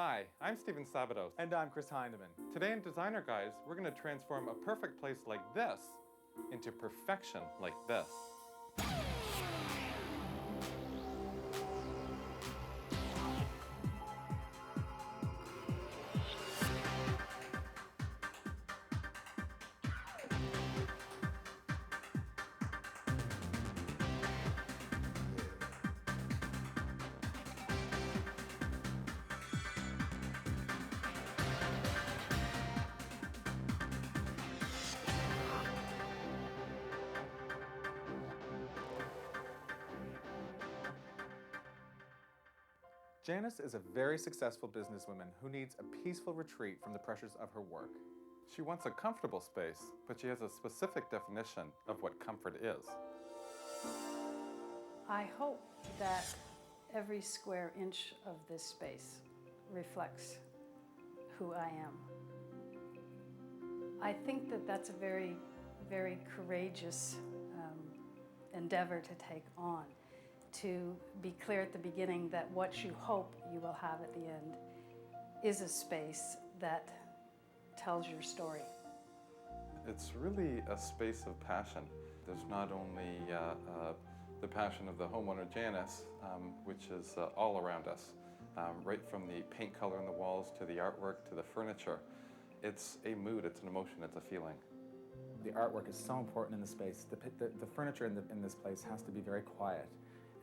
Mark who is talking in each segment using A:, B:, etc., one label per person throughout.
A: Hi, I'm Stephen Sabados.
B: And I'm Chris Hyndman.
A: Today in Designer Guys, we're going to transform a perfect place like this into perfection like this.
B: Janice is a very successful businesswoman who needs a peaceful retreat from the pressures of her work.
A: She wants a comfortable space, but she has a specific definition of what comfort is.
C: I hope that every square inch of this space reflects who I am. I think that that's a very, very courageous endeavor to take on, to be clear at the beginning that what you hope you will have at the end is a space that tells your story.
A: It's really a space of passion. There's not only the passion of the homeowner Janice, which is all around us, right from the paint color on the walls to the artwork to the furniture. It's a mood, it's an emotion, it's a feeling.
B: The artwork is so important in the space. The furniture in this place has to be very quiet,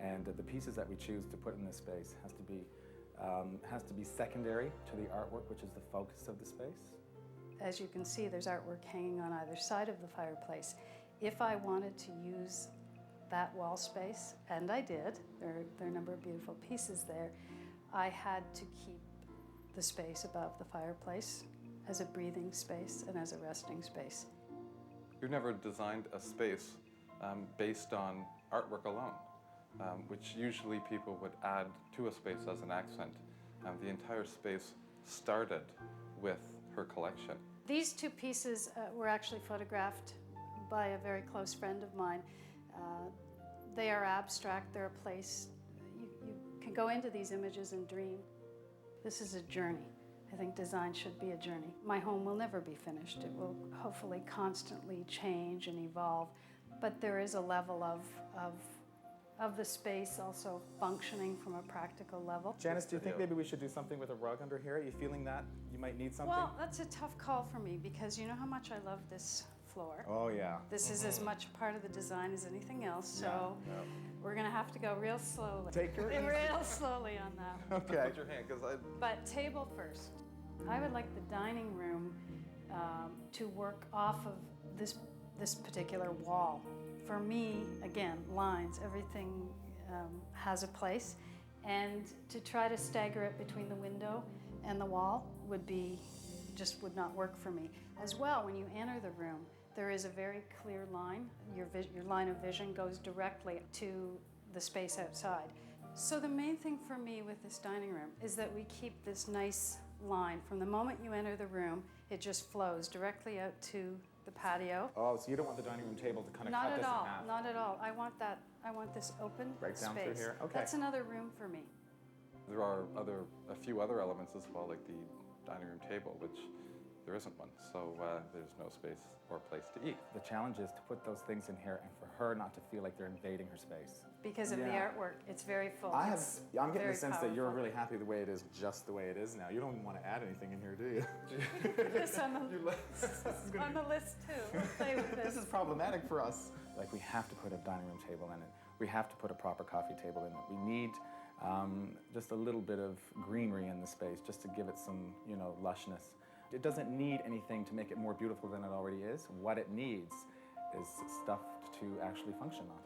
B: and the pieces that we choose to put in this space has to be secondary to the artwork, which is the focus of the space.
C: As you can see, there's artwork hanging on either side of the fireplace. If I wanted to use that wall space, and I did, there are a number of beautiful pieces there, I had to keep the space above the fireplace as a breathing space and as a resting space.
A: We've never designed a space based on artwork alone, which usually people would add to a space as an accent. The entire space started with her collection.
C: These two pieces were actually photographed by a very close friend of mine. They are abstract, they're a place. You can go into these images and dream. This is a journey. I think design should be a journey. My home will never be finished. It will hopefully constantly change and evolve, but there is a level of the space also functioning from a practical level.
B: Janice, do you think maybe we should do something with a rug under here? Are you feeling that you might need something?
C: Well, that's a tough call for me because you know how much I love this floor.
B: Oh, yeah.
C: This is as much part of the design as anything else, so we're going to have to go real slowly.
B: Take your easy.
C: Real slowly on that.
B: Okay.
A: Put your hand, because
C: But table first. I would like the dining room to work off of this particular wall. For me, again, lines, everything has a place, and to try to stagger it between the window and the wall would not work for me. As well, when you enter the room, there is a very clear line. Your line of vision goes directly to the space outside. So the main thing for me with this dining room is that we keep this nice line. From the moment you enter the room, it just flows directly out to the patio.
B: Oh, so you don't want the dining room table to kind of cut this in half?
C: Not at all. I want this open
B: right down
C: space.
B: Through here? Okay.
C: That's another room for me.
A: there are a few other elements as well, like the dining room table, which there isn't one, so there's no space or place to eat.
B: The challenge is to put those things in here and for her not to feel like they're invading her space.
C: Because of the artwork, it's very full.
B: I'm getting the sense that you're
C: powerful.
B: really happy the way it is, just the way it is now. You don't even want to add anything in here, do you?
C: This on the list too. We'll play with this.
B: This is problematic for us. Like, we have to put a dining room table in it. We have to put a proper coffee table in it. We need just a little bit of greenery in the space just to give it some, lushness. It doesn't need anything to make it more beautiful than it already is. What it needs is stuff to actually function on.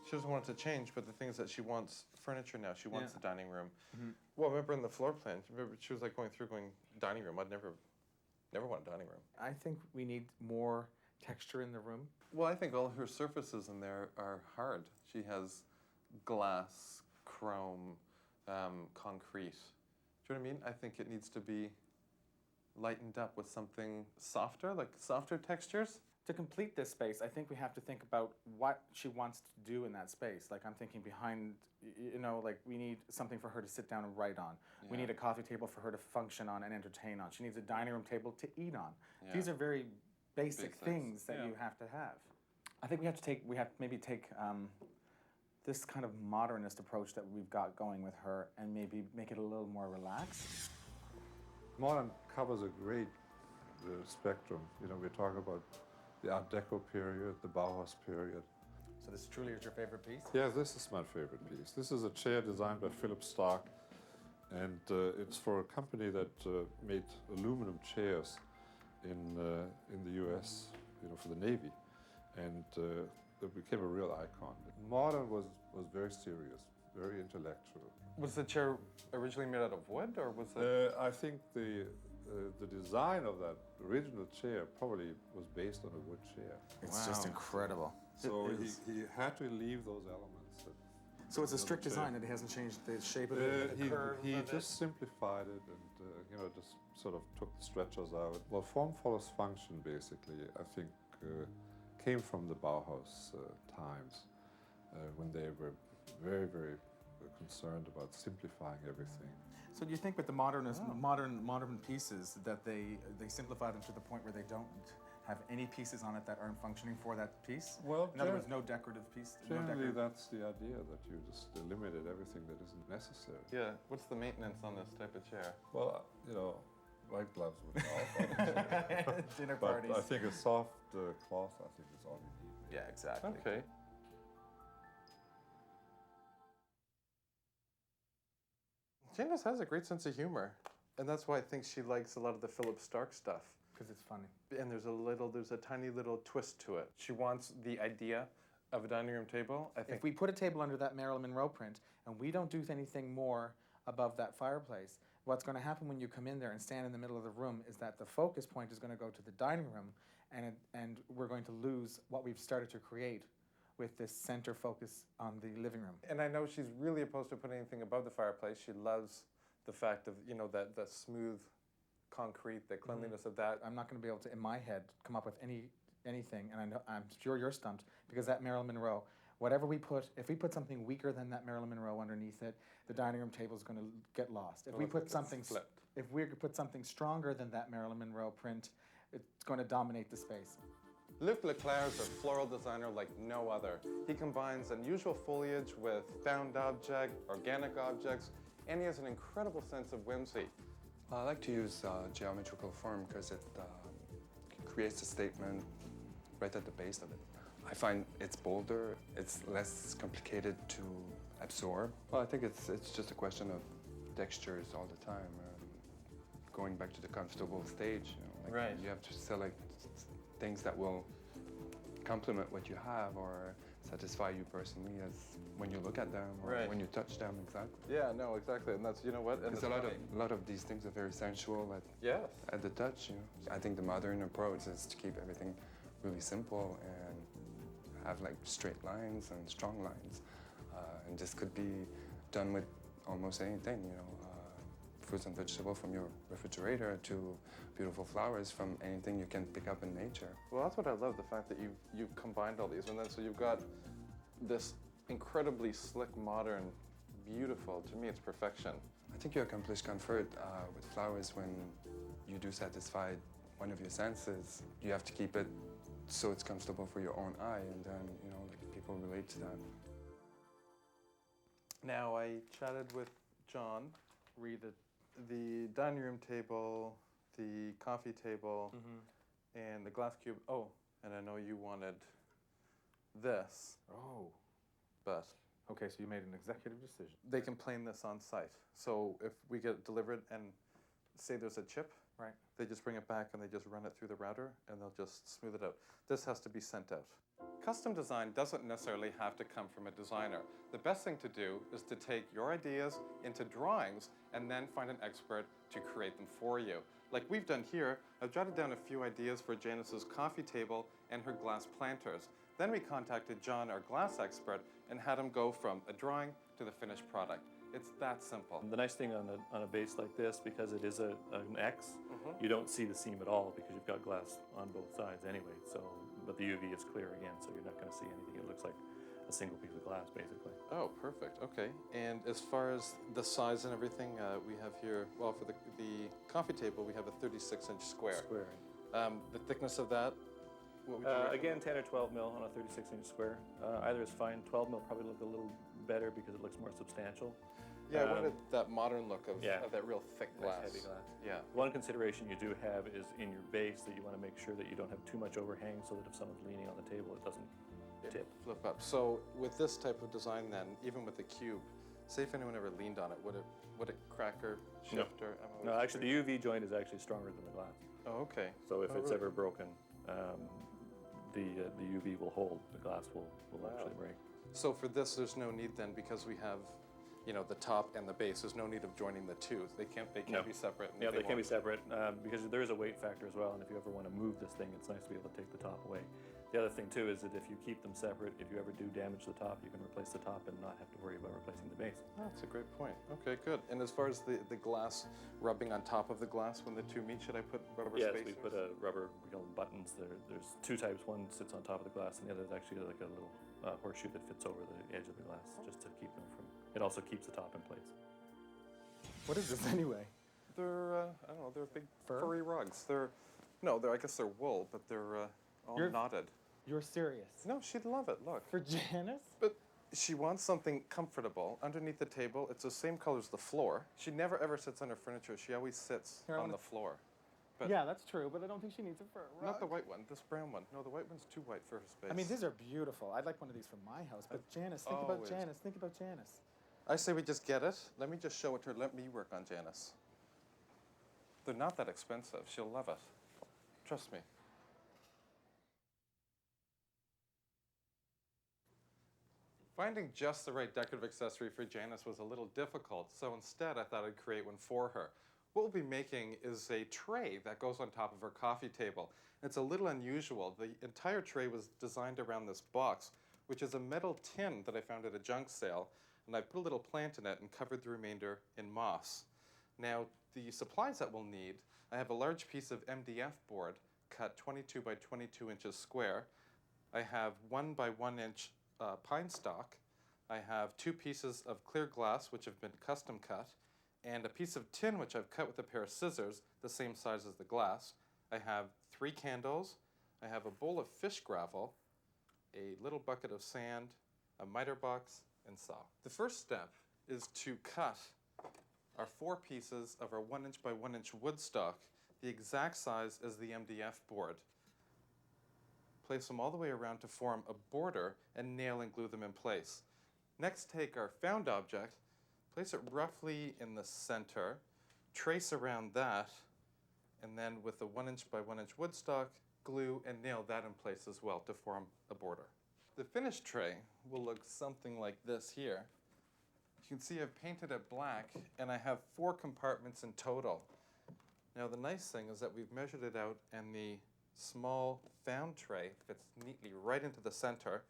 A: She doesn't want it to change, but the thing is that she wants furniture now. She wants the dining room.
B: Mm-hmm.
A: Well, remember in the floor plan, remember she was like going dining room. I'd never want a dining room.
B: I think we need more texture in the room.
A: Well, I think all her surfaces in there are hard. She has glass, chrome, concrete. Do you know what I mean? I think it needs to be lightened up with something softer, like softer textures.
B: to complete this space, I think we have to think about what she wants to do in that space. Like I'm thinking behind, you know, like we need something for her to sit down and write on.
A: Yeah.
B: We need a coffee table for her to function on and entertain on. She needs a dining room table to eat on.
A: Yeah.
B: These are very basic
A: Basics.
B: things that
A: Yeah.
B: you have to have. I think we have to maybe take this kind of modernist approach that we've got going with her and maybe make it a little more relaxed.
D: Modern covers a great spectrum. You know, we're talking about the Art Deco period, the Bauhaus period.
B: So this truly is your favorite piece?
D: Yeah, this is my favorite piece. This is a chair designed by Philip Stark, and it's for a company that made aluminum chairs in the U.S., you know, for the Navy, and it became a real icon. Modern was very serious, very intellectual.
A: Was the chair originally made out of wood, or was it?
D: I think the design of that original chair probably was based on a wood chair.
B: It's just
A: Wow.
B: incredible.
D: So
A: It is.
D: he had to leave those elements.
B: So it's a strict
D: chair.
B: design and it hasn't changed the shape of it?
A: the curve
D: He
A: of it.
D: just simplified it and you know, just sort of took the stretchers out. Well, form follows function, basically. I think came from the Bauhaus times when they were very, very concerned about simplifying everything.
B: So do you think with the modern pieces that they simplify them to the point where they don't have any pieces on it that aren't functioning for that piece?
D: Well,
B: in other words, no decorative piece. No
D: generally,
B: decorative.
D: that's the idea, that you just eliminated everything that isn't necessary.
A: Yeah. What's the maintenance on this type of chair?
D: Well, you know, white gloves would help.
B: Dinner
D: But
B: parties.
D: I think a soft cloth, I think, is all you need.
B: Yeah, exactly.
A: Okay. Janice has a great sense of humor, and that's why I think she likes a lot of the Philip Stark stuff.
B: Because it's funny.
A: And there's a tiny little twist to it. She wants the idea of a dining room table. I think
B: If we put a table under that Marilyn Monroe print and we don't do anything more above that fireplace, what's going to happen when you come in there and stand in the middle of the room is that the focus point is going to go to the dining room, and we're going to lose what we've started to create with this center focus on the living room.
A: And I know she's really opposed to putting anything above the fireplace. She loves the fact of, you know, that the smooth concrete, the cleanliness of that.
B: I'm not going to be able to, in my head, come up with anything, and I'm sure you're stumped, because that Marilyn Monroe, whatever we put, if we put something weaker than that Marilyn Monroe underneath it, the dining room table is going to get lost. If we put something
A: flipped.
B: If we put something stronger than that Marilyn Monroe print, it's going to dominate the space.
A: Luc Leclerc is a floral designer like no other. He combines unusual foliage with found object, organic objects, and he has an incredible sense of whimsy.
E: I like to use geometrical form because it creates a statement right at the base of it. I find it's bolder, it's less complicated to absorb. Well, I think it's just a question of textures all the time. Going back to the comfortable stage, you know, like
A: Right.
E: you have to select things that will complement what you have or satisfy you personally as when you look at them or
A: Right.
E: when you touch them, exactly.
A: Yeah, no, exactly, and that's, you know what? And
E: Because
A: it's
E: a
A: funny.
E: lot of these things are very sensual
A: Yes.
E: at the touch. You know? I think the modern approach is to keep everything really simple and have like straight lines and strong lines. And this could be done with almost anything, you know, fruits and vegetables from your refrigerator to beautiful flowers from anything you can pick up in nature.
A: Well, that's what I love, the fact that you've combined all these, and then so you've got this incredibly slick, modern, beautiful, to me it's perfection.
E: I think you accomplish comfort with flowers when you do satisfy one of your senses. You have to keep it so it's comfortable for your own eye, and then, you know, like, people relate to that.
A: Now, I chatted with John, the dining room table, the coffee table, and the glass cube. Oh, and I know you wanted this,
B: Oh.
A: but
B: Okay, so you made an executive decision.
A: they can plane this on site. So if we get it delivered and say there's a chip,
B: Right.
A: they just bring it back and they just run it through the router and they'll just smooth it out. This has to be sent out. Custom design doesn't necessarily have to come from a designer. The best thing to do is to take your ideas into drawings and then find an expert to create them for you. Like we've done here, I've jotted down a few ideas for Janice's coffee table and her glass planters. Then we contacted John, our glass expert, and had him go from a drawing to the finished product. It's that simple.
F: The nice thing on a base like this, because it is an X, you don't see the seam at all because you've got glass on both sides anyway. So but the UV is clear again, so you're not going to see anything. It looks like a single piece of glass, basically.
A: Oh, perfect. Okay. And as far as the size and everything, we have here, well, for the coffee table, we have a 36-inch square. The thickness of that, what would you recommend?
F: Again, 10 or 12 mil on a 36-inch square. Either is fine. 12 mil probably look a little better because it looks more substantial.
A: Yeah, I wanted that modern look of that real thick glass.
F: Nice heavy glass.
A: Yeah.
F: One consideration you do have is in your base that you want to make sure that you don't have too much overhang so that if someone's leaning on the table, it doesn't tip.
A: Flip up. So with this type of design then, even with the cube, say if anyone ever leaned on it, would it crack or shift or?
F: No, actually the UV joint is actually stronger than the glass.
A: Oh, okay.
F: So if it's
A: really?
F: ever broken, the UV will hold, the glass will actually break.
A: So for this, there's no need then, because we have, the top and the base. There's no need of joining the two. They can't
F: No.
A: be separate.
F: Yeah, they can be separate because there is a weight factor as well, and if you ever want to move this thing, it's nice to be able to take the top away. The other thing too is that if you keep them separate, if you ever do damage the top, you can replace the top and not have to worry about replacing the base.
A: Oh, that's a great point. Okay, good. And as far as the glass rubbing on top of the glass when the two meet, should I put rubber
F: Yes,
A: spacers?
F: we put a rubber buttons. There's two types. One sits on top of the glass, and the other is actually like a little horseshoe that fits over the edge of the glass, just to keep them from. It also keeps the top in place.
B: What is this anyway?
A: They're, I don't know, they're big
B: Fur?
A: furry rugs. I guess they're wool, but they're all knotted.
B: You're serious?
A: No, she'd love it, look.
B: For Janice?
A: But she wants something comfortable underneath the table. It's the same color as the floor. She never ever sits under furniture. She always sits
B: Here,
A: on the floor. But
B: Yeah, that's true, but I don't think she needs it for a rug.
A: not the white one, this brown one. No, the white one's too white for her space.
B: I mean, these are beautiful. I'd like one of these for my house, but Janice, think about
A: always-
B: Janice. Think about Janice.
A: I say we just get it. Let me just show it to her. Let me work on Janice. They're not that expensive. She'll love it. Trust me. Finding just the right decorative accessory for Janice was a little difficult, so instead I thought I'd create one for her. What we'll be making is a tray that goes on top of her coffee table. It's a little unusual. The entire tray was designed around this box, which is a metal tin that I found at a junk sale, and I put a little plant in it and covered the remainder in moss. Now, the supplies that we'll need, I have a large piece of MDF board cut 22 by 22 inches square. I have 1 by 1 inch pine stock. I have 2 pieces of clear glass, which have been custom cut, and a piece of tin, which I've cut with a pair of scissors, the same size as the glass. I have 3 candles. I have a bowl of fish gravel, a little bucket of sand, a miter box, and saw. The first step is to cut our 4 pieces of our 1 inch by 1 inch wood stock, the exact size as the MDF board. Place them all the way around to form a border and nail and glue them in place. Next, take our found object, place it roughly in the center, trace around that, and then with the 1 inch by 1 inch wood stock, glue and nail that in place as well to form a border. The finished tray will look something like this here. You can see I've painted it black, and I have 4 compartments in total. Now the nice thing is that we've measured it out, and the small found tray fits neatly right into the center.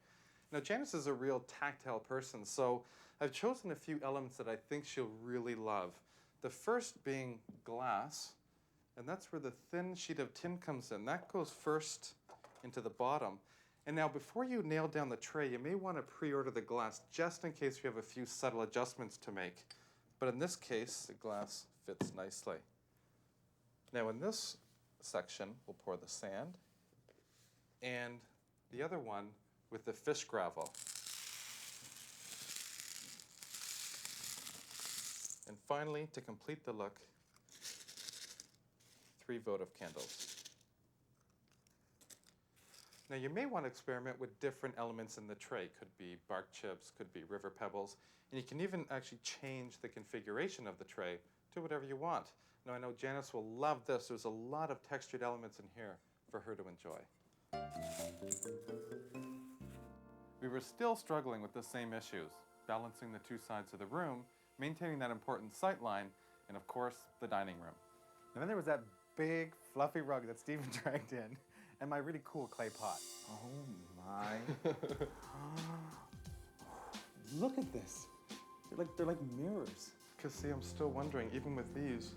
A: Now Janice is a real tactile person, so I've chosen a few elements that I think she'll really love. The first being glass, and that's where the thin sheet of tin comes in. That goes first into the bottom. And now before you nail down the tray, you may want to pre-order the glass just in case you have a few subtle adjustments to make. But in this case, the glass fits nicely. Now in this section, we'll pour the sand, and the other one with the fish gravel. And finally, to complete the look, 3 votive candles. Now you may want to experiment with different elements in the tray. Could be bark chips, could be river pebbles, and you can even actually change the configuration of the tray to whatever you want. Now I know Janice will love this. There's a lot of textured elements in here for her to enjoy. We were still struggling with the same issues, balancing the 2 sides of the room, maintaining that important sight line, and of course, the dining room.
B: And then there was that big, fluffy rug that Stephen dragged in, and my really cool clay pot. Oh my. Look at this. They're like mirrors.
A: Because see, I'm still wondering, even with these,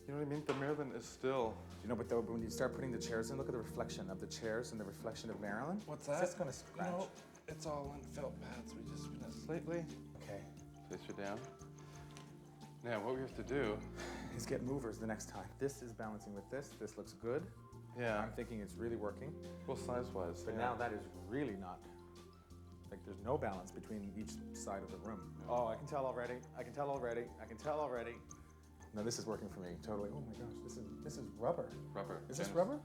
A: You know what I mean? The Maryland is still.
B: You know, but though, when you start putting the chairs in, look at the reflection of the chairs and the reflection of Maryland.
A: What's
B: It's
A: that?
B: just gonna scratch.
A: No, it's all on felt pads. We just spin it slightly.
B: Okay.
A: Place her down. Now, what we have to do.
B: Is get movers the next time. This is balancing with this. This looks good.
A: Yeah.
B: I'm thinking it's really working.
A: Well, size-wise.
B: But now that is really not. Like, there's no balance between each side of the room. Oh, I can tell already. I can tell already. I can tell already. No, this is working for me totally. Oh my gosh, this is rubber.
A: Rubber.
B: Is this rubber?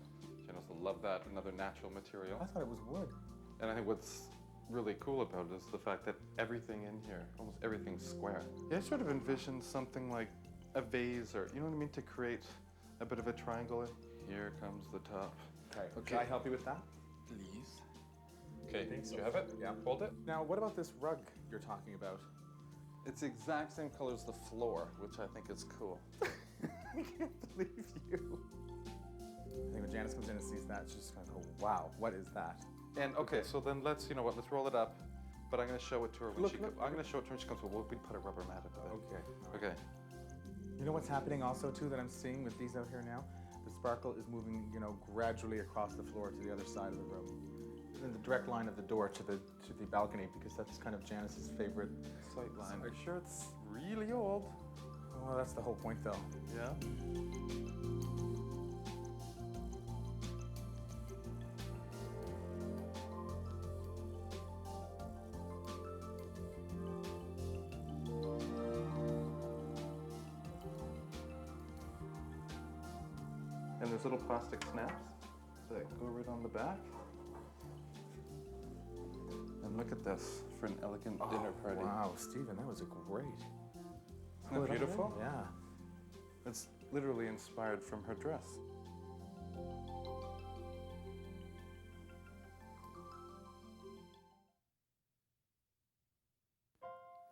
A: Janice will love that. Another natural material.
B: I thought it was wood.
A: And I think what's really cool about it is the fact that everything in here, almost everything's square. Yeah, I sort of envisioned something like a vase, or you know what I mean, to create a bit of a triangle. Here comes the top.
B: Okay.
A: Okay.
B: Can I help you with that?
A: Please. Okay,
B: think so.
A: you have it?
B: Yeah.
A: Hold it.
B: Now, what about this rug you're talking about?
A: It's the exact same color as the floor, which I think is cool.
B: I can't believe you. I think when Janice comes in and sees that, she's just gonna go, wow, what is that?
A: And okay, so then let's, you know what, let's roll it up. But I'm gonna show it to her when
B: Look,
A: she
B: look.
A: I'm gonna show it to her when she comes. Well, we put a rubber mat at the back.
B: Okay.
A: Okay.
B: You know what's happening also too that I'm seeing with these out here now? The sparkle is moving, you know, gradually across the floor to the other side of the room. In the direct line of the door to the balcony, because that's kind of Janice's favorite
A: Sight line. Are you sure it's really old?
B: Well, that's the whole point though.
A: Yeah. And there's little plastic snaps that go right on the back. And look at this for an elegant dinner party.
B: Wow, Stephen, that was a great.
A: Isn't that beautiful?
B: Yeah.
A: It's literally inspired from her dress.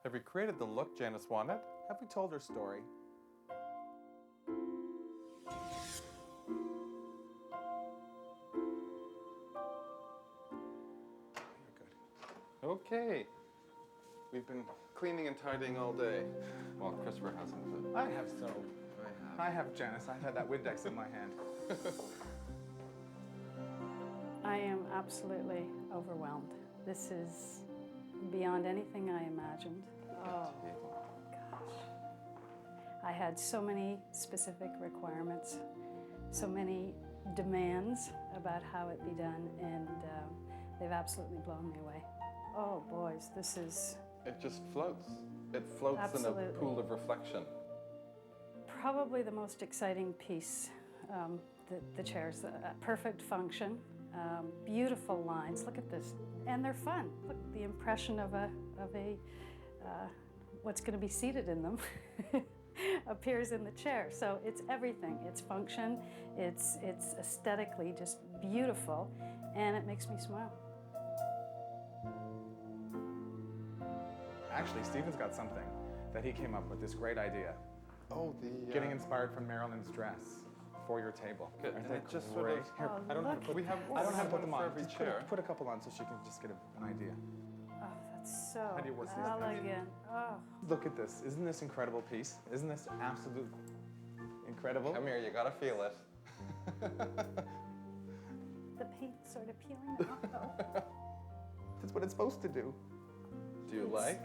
A: Have we created the look Janice wanted?
B: Have we told her story?
A: Okay. We've been cleaning and tidying all day. Well, Christopher hasn't. But
B: I have so. I have, Janice. I've had that Windex in my hand.
C: I am absolutely overwhelmed. This is beyond anything I imagined. Oh, gosh. I had so many specific requirements, so many demands about how it be done, and they've absolutely blown me away. Oh, boys, this is
A: It just floats. It floats
C: Absolutely.
A: in a pool of reflection.
C: probably the most exciting piece, the chairs. Perfect function, beautiful lines. Look at this, and they're fun. Look, the impression of a what's going to be seated in them appears in the chair. So it's everything. It's function. It's aesthetically just beautiful, and it makes me smile.
B: Actually, Stephen's got something that he came up with, this great idea.
A: Oh, the
B: Getting inspired from Marilyn's dress for your table.
A: Good.
B: Aren't
A: And
B: they
A: it just sort
B: great?
A: of-
B: Here,
C: Oh,
B: I don't have to
C: look.
B: put,
A: I
B: I don't have to put them
A: one
B: on.
A: for every
B: Just
A: chair.
B: put a couple on so she can just get an idea.
C: Oh, that's so
B: How do you work these things?
C: elegant. Oh.
B: Look at this. Isn't this incredible piece? Isn't this absolute incredible?
A: Come here, you gotta feel it.
C: The paint's sort of peeling off, though.
B: That's what it's supposed to do.
A: Do you like?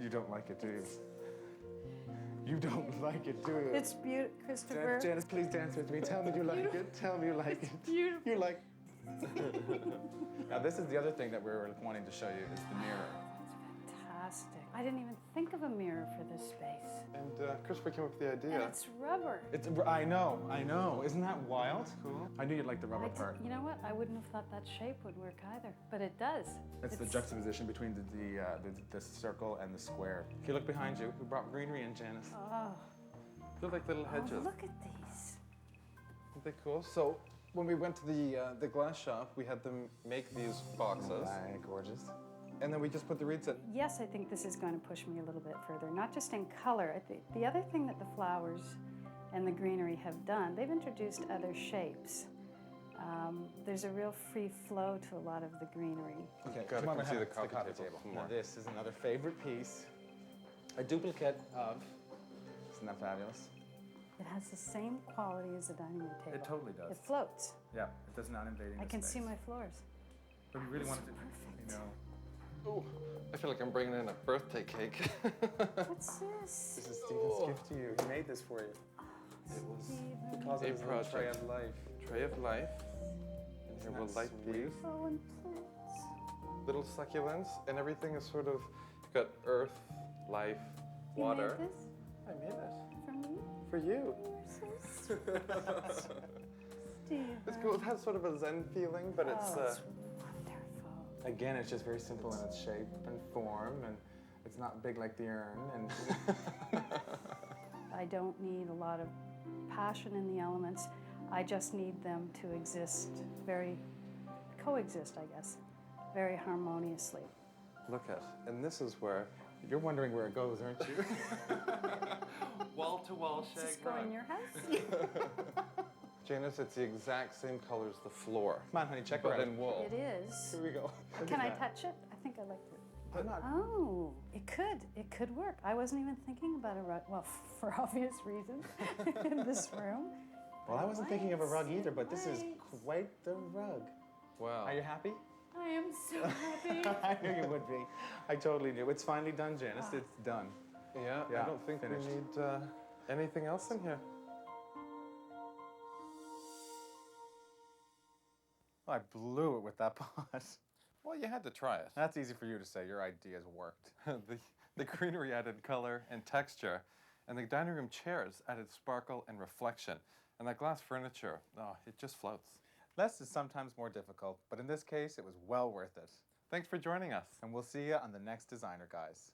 B: You don't like it, do you? You don't like it, do you?
C: It's beautiful, Christopher.
B: Janice, please dance with me. Tell me you like it. Tell me you like it.
C: Beautiful.
B: You like. Now this is the other thing that we were wanting to show you is the mirror.
C: It's fantastic. I didn't even think of a mirror for this space.
A: And Christopher came up with the
C: And
A: idea.
C: it's rubber.
B: I know. Isn't that wild? Cool. I knew you'd like the rubber part.
C: You know what? I wouldn't have thought that shape would work either, but it does.
B: It's the juxtaposition between the circle and the square. If you look behind you, who brought greenery in, Janice?
C: Oh,
A: They're like little hedges.
C: oh, look at these.
A: Aren't they cool? So when we went to the glass shop, we had them make these boxes,
B: Gorgeous.
A: and then we just put the reeds in.
C: Yes, I think this is going to push me a little bit further, not just in color. I think the other thing that the flowers and the greenery have done, they've introduced other shapes. There's a real free flow to a lot of the greenery.
B: Okay,
A: Gotta
B: come on,
A: come see
B: have
A: the coffee table some
B: Now
A: more.
B: this is another favorite piece. A duplicate of, isn't that fabulous?
C: It has the same quality as the dining room table.
B: It totally does.
C: It floats.
B: Yeah, it does not invade
C: I
B: the
C: can
B: space.
C: see my floors.
B: But we really wanted to,
C: Perfect.
B: you know,
A: Oh, I feel like I'm bringing in a birthday cake.
C: What's this?
E: This is Stephen's gift to you. He made this for you.
A: It was
C: Stephen.
E: Calls
A: A
E: it his little tray
A: project.
E: of life.
A: Tray of life. And here
E: Isn't
A: we'll
E: that
A: light
E: sweet?
A: these
C: Oh, and plants.
A: little succulents, and everything is sort of got earth, life,
C: You
A: water.
C: made this
A: I made it
C: for me?
A: for you.
C: You're so sweet. Stephen.
A: It's cool. It has sort of a Zen feeling, but it's
C: Oh, it's wonderful.
B: again, it's just very simple in its shape and form, and it's not big like the urn. And
C: I don't need a lot of passion in the elements. I just need them to exist coexist, I guess, very harmoniously.
A: look at, and this is where
B: you're wondering where it goes, aren't you?
A: wall-to-wall
C: Does this go in your house?
A: Janice, it's the exact same color as the floor,
B: Come on, honey, check
A: but
B: her out.
A: in wool.
C: It is.
B: Here we go.
C: Can I touch it? I think I like it.
B: I'm not.
C: Oh, it could work. I wasn't even thinking about a rug. Well, for obvious reasons, in this room.
B: Well, I wasn't thinking of a rug either, but this is
C: Right.
B: quite the rug.
A: Wow.
B: Are you happy?
C: I am so happy.
B: I knew you would be. I totally knew. It's finally done, Janice. It's done.
A: Yeah,
B: Yeah,
A: I don't think
B: finished.
A: we need anything else in here.
B: I blew it with that pot.
A: Well, you had to try it.
B: That's easy for you to say. Your ideas worked.
A: the greenery added color and texture, and the dining room chairs added sparkle and reflection. And that glass furniture, oh, it just floats.
B: Less is sometimes more difficult, but in this case, it was well worth it.
A: Thanks for joining us.
B: And we'll see you on the next Designer Guys.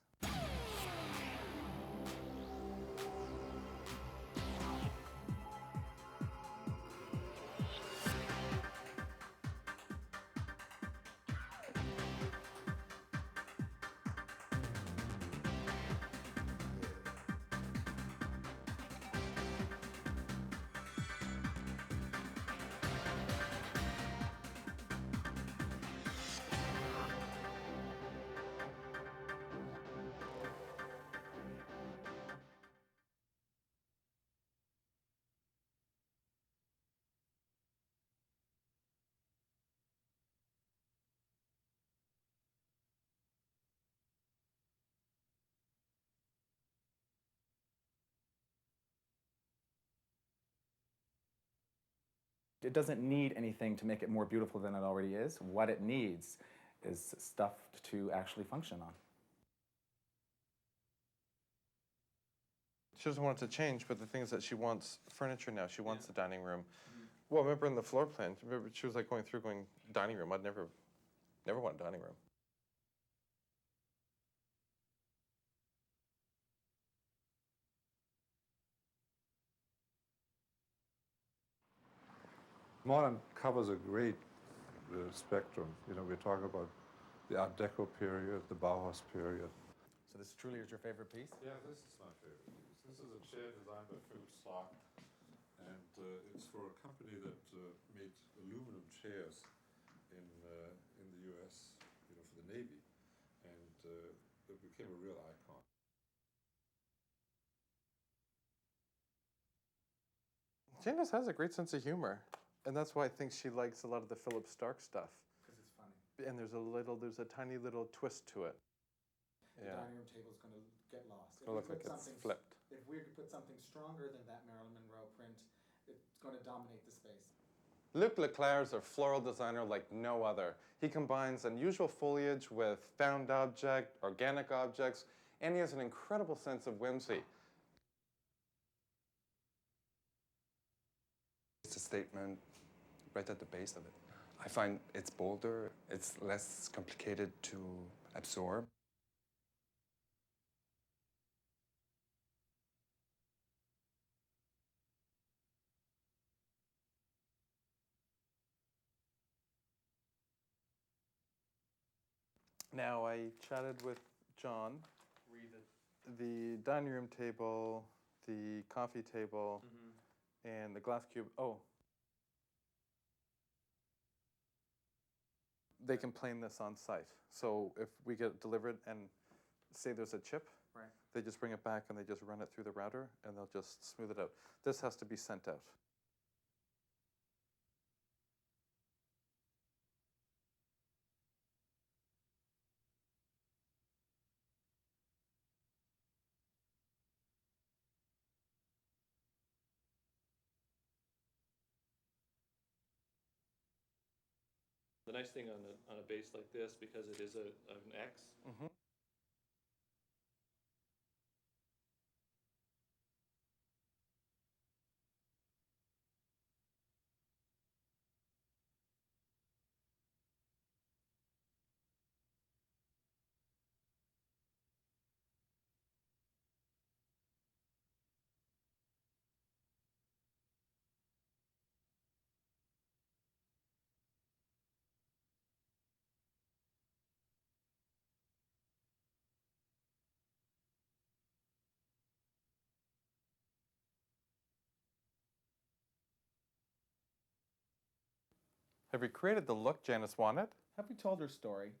B: It doesn't need anything to make it more beautiful than it already is. What it needs is stuff to actually function on.
A: She doesn't want it to change, but the thing is that she wants furniture now. She wants the dining room. Well, remember in the floor plan, remember she was like going dining room. I'd never want a dining room.
D: Modern covers a great spectrum. You know, we're talking about the Art Deco period, the Bauhaus period.
B: So this truly is your favorite piece?
D: Yeah, this is my favorite piece. This is a chair designed by Philip Stark, and it's for a company that made aluminum chairs in the U.S. You know, for the Navy, and it became a real icon.
A: Janice has a great sense of humor, and that's why I think she likes a lot of the Philip Stark stuff.
B: Because it's funny.
A: And there's a tiny little twist to it.
B: The
A: Yeah.
B: dining room table is going to get lost.
A: It'll look like it's flipped.
B: If we could put something stronger than that Marilyn Monroe print, it's going to dominate the space.
A: Luc Leclerc is a floral designer like no other. He combines unusual foliage with found object, organic objects, and he has an incredible sense of whimsy.
E: It's a statement right at the base of it. I find it's bolder, it's less complicated to absorb.
A: Now, I chatted with John. The dining room table, the coffee table, and the glass cube. Oh. They can plane this on site. So if we get it delivered and say there's a chip,
B: Right.
A: They just bring it back and they just run it through the router and they'll just smooth it out. This has to be sent out.
F: The nice thing on a base like this, because it is an X,
A: Have you created the look Janice wanted?
B: Have we told her story?